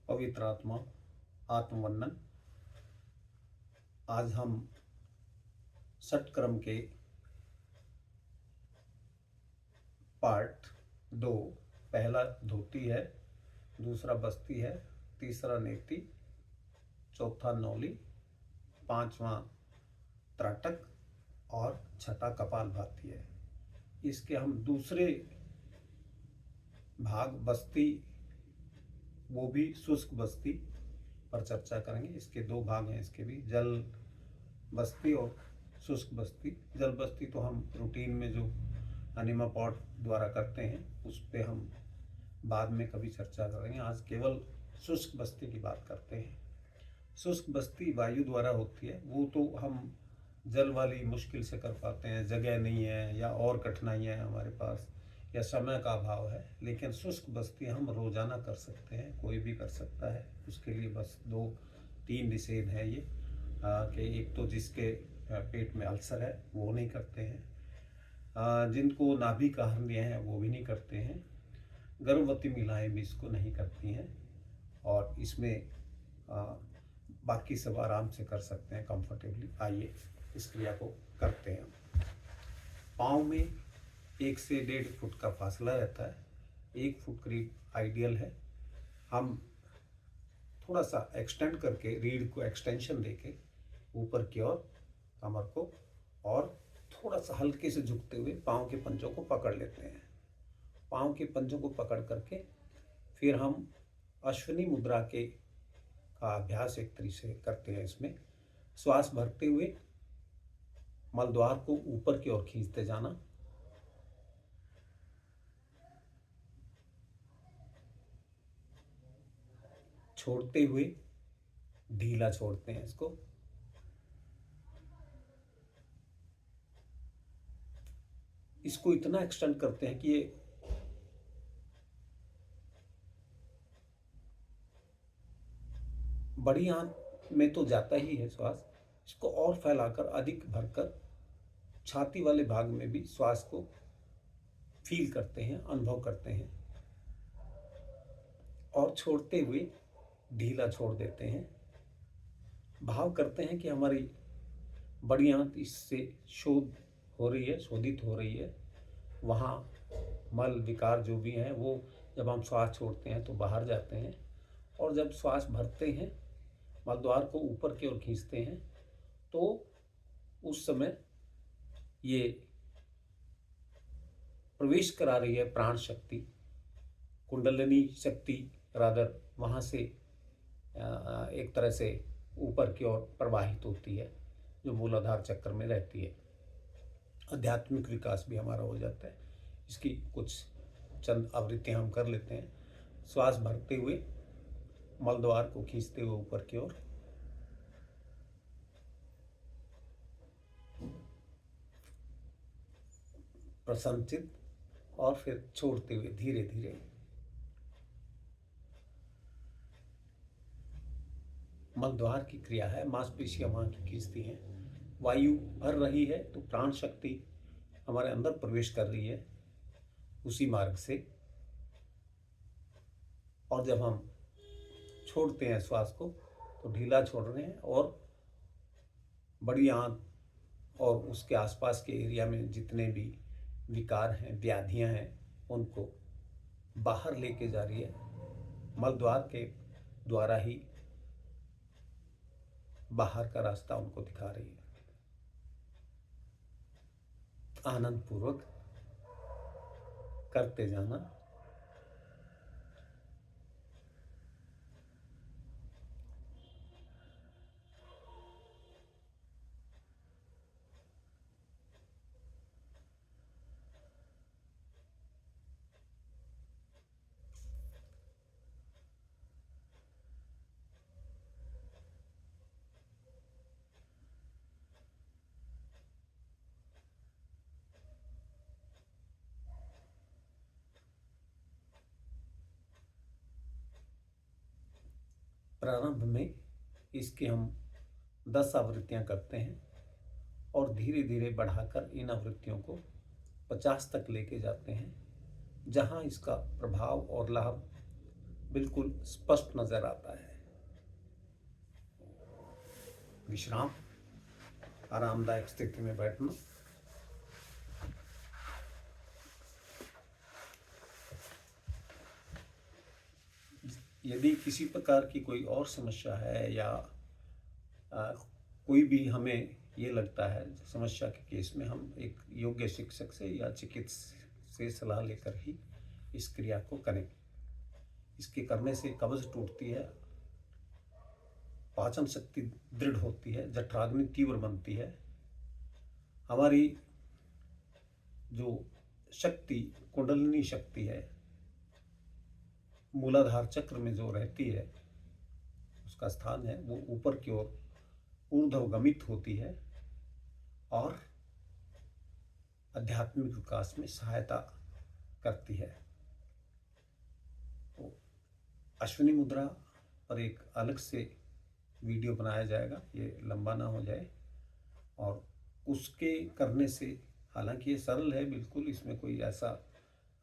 पवित्र आत्मा आत्मवंदन। आज हम षटक्रम के पार्ट 2, पहला धोती है, दूसरा बस्ती है, तीसरा नेति, चौथा नौली, पांचवा त्राटक और छठा कपालभाति है। इसके हम दूसरे भाग बस्ती, वो भी शुष्क बस्ती पर चर्चा करेंगे। इसके दो भाग हैं, इसके भी जल बस्ती और शुष्क बस्ती। जल बस्ती तो हम रूटीन में जो अनिमा पॉट द्वारा करते हैं उस पे हम बाद में कभी चर्चा करेंगे। आज केवल शुष्क बस्ती की बात करते हैं। शुष्क बस्ती वायु द्वारा होती है, वो तो हम जल वाली मुश्किल से कर पाते हैं, जगह नहीं है या और कठिनाइयाँ हैं हमारे पास या समय का अभाव है। लेकिन शुष्क बस्ती हम रोज़ाना कर सकते हैं, कोई भी कर सकता है। उसके लिए बस 2-3 निषेध हैं ये कि एक तो जिसके पेट में अल्सर है वो नहीं करते हैं, जिनको नाभि का हर्निया है वो भी नहीं करते हैं, गर्भवती महिलाएं भी इसको नहीं करती हैं, और इसमें बाकी सब आराम से कर सकते हैं कंफर्टेबली। आइए इस क्रिया को करते हैं। पाँव में 1 से 1.5 फुट का फासला रहता है, 1 फुट करीब आइडियल है। हम थोड़ा सा एक्सटेंड करके, रीढ़ को एक्सटेंशन देके ऊपर की ओर कमर को, और थोड़ा सा हल्के से झुकते हुए पाँव के पंजों को पकड़ लेते हैं। पाँव के पंजों को पकड़ करके फिर हम अश्विनी मुद्रा के का अभ्यास एक तरीके से करते हैं। इसमें श्वास भरते हुए मलद्वार को ऊपर की ओर खींचते जाना, छोड़ते हुए ढीला छोड़ते हैं इसको, इसको इतना एक्सटेंड करते हैं कि ये बड़ी आंत में तो जाता ही है श्वास, इसको और फैलाकर अधिक भरकर छाती वाले भाग में भी श्वास को फील करते हैं, अनुभव करते हैं, और छोड़ते हुए ढीला छोड़ देते हैं। भाव करते हैं कि हमारी बड़ी आंत इससे शोधित हो रही है। वहाँ मल विकार जो भी हैं वो जब हम श्वास छोड़ते हैं तो बाहर जाते हैं, और जब श्वास भरते हैं मलद्वार को ऊपर की ओर खींचते हैं तो उस समय ये प्रवेश करा रही है प्राण शक्ति, कुंडलिनी शक्ति रादर, वहाँ से एक तरह से ऊपर की ओर प्रवाहित होती है, जो मूलाधार चक्र में रहती है। आध्यात्मिक विकास भी हमारा हो जाता है। इसकी कुछ चंद आवृत्तियाँ हम कर लेते हैं। श्वास भरते हुए मलद्वार को खींचते हुए ऊपर की ओर, प्रसन्नचित, और फिर छोड़ते हुए धीरे धीरे। मलद्वार की क्रिया है, मांसपेशियां वहाँ की खींचती हैं। वायु भर रही है तो प्राण शक्ति हमारे अंदर प्रवेश कर रही है उसी मार्ग से, और जब हम छोड़ते हैं श्वास को तो ढीला छोड़ रहे हैं, और बड़ी आंत और उसके आसपास के एरिया में जितने भी विकार हैं, व्याधियां हैं, उनको बाहर लेके जा रही है। मलद्वार के द्वारा ही बाहर का रास्ता उनको दिखा रही है। आनंद पूर्वक करते जाना। प्रारंभ में इसके हम 10 आवृत्तियां करते हैं, और धीरे धीरे बढ़ाकर इन आवृत्तियों को 50 तक लेके जाते हैं, जहां इसका प्रभाव और लाभ बिल्कुल स्पष्ट नजर आता है। विश्राम, आरामदायक स्थिति में बैठना। यदि किसी प्रकार की कोई और समस्या है या कोई भी हमें ये लगता है समस्या के केस में, हम एक योग्य शिक्षक से या चिकित्सक से सलाह लेकर ही इस क्रिया को करें। इसके करने से कब्ज टूटती है, पाचन शक्ति दृढ़ होती है, जठराग्नि तीव्र बनती है, हमारी जो शक्ति, कुंडलिनी शक्ति है, मूलाधार चक्र में जो रहती है, उसका स्थान है, वो ऊपर की ओर ऊर्ध्वगमित होती है और आध्यात्मिक विकास में सहायता करती है। तो अश्विनी मुद्रा पर एक अलग से वीडियो बनाया जाएगा, ये लंबा ना हो जाए। और उसके करने से, हालांकि ये सरल है बिल्कुल, इसमें कोई ऐसा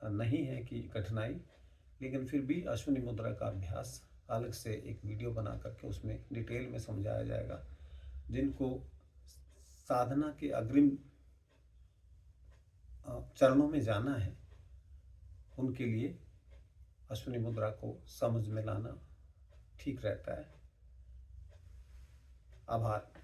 नहीं है कि कठिनाई, लेकिन फिर भी अश्विनी मुद्रा का अभ्यास अलग से एक वीडियो बना करके उसमें डिटेल में समझाया जाएगा। जिनको साधना के अग्रिम चरणों में जाना है, उनके लिए अश्विनी मुद्रा को समझ में लाना ठीक रहता है। आभार।